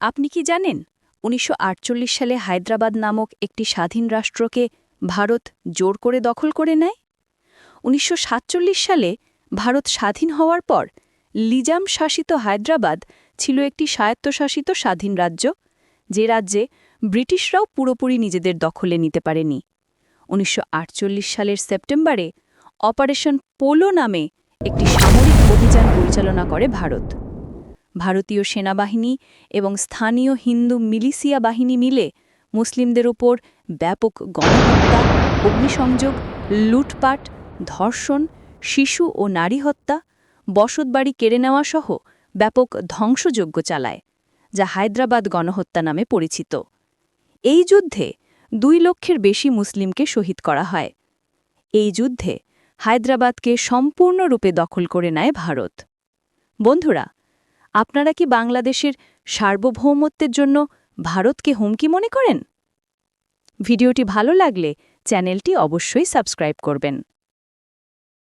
আপনি কি জানেন ১৯৪৮ সালে হায়দ্রাবাদ নামক একটি স্বাধীন রাষ্ট্রকে ভারত জোর করে দখল করে নেয়? ১৯৪৭ সালে ভারত স্বাধীন হওয়ার পর লিজাম শাসিত হায়দ্রাবাদ ছিল একটি স্বায়ত্তশাসিত স্বাধীন রাজ্য, যে রাজ্যে ব্রিটিশরাও পুরোপুরি নিজেদের দখলে নিতে পারেনি। ১৯৪৮ সালের সেপ্টেম্বরে অপারেশন পোলো নামে একটি সামরিক অভিযান পরিচালনা করে ভারত। ভারতীয় সেনাবাহিনী এবং স্থানীয় হিন্দু মিলিশিয়া বাহিনী মিলে মুসলিমদের ওপর ব্যাপক গণহত্যা, অগ্নিসংযোগ, লুটপাট, ধর্ষণ, শিশু ও নারী হত্যা, বসতবাড়ি কেড়ে নেওয়া সহ ব্যাপক ধ্বংসযজ্ঞ চালায়, যা হায়দ্রাবাদ গণহত্যা নামে পরিচিত। এই যুদ্ধে ২ লক্ষের বেশি মুসলিমকে শহীদ করা হয়। এই যুদ্ধে হায়দ্রাবাদকে সম্পূর্ণরূপে দখল করে নেয় ভারত। বন্ধুরা, আপনারা কি বাংলাদেশের সার্বভৌমত্বের জন্য ভারতকে হুমকি মনে করেন? ভিডিওটি ভালো লাগলে চ্যানেলটি অবশ্যই সাবস্ক্রাইব করবেন।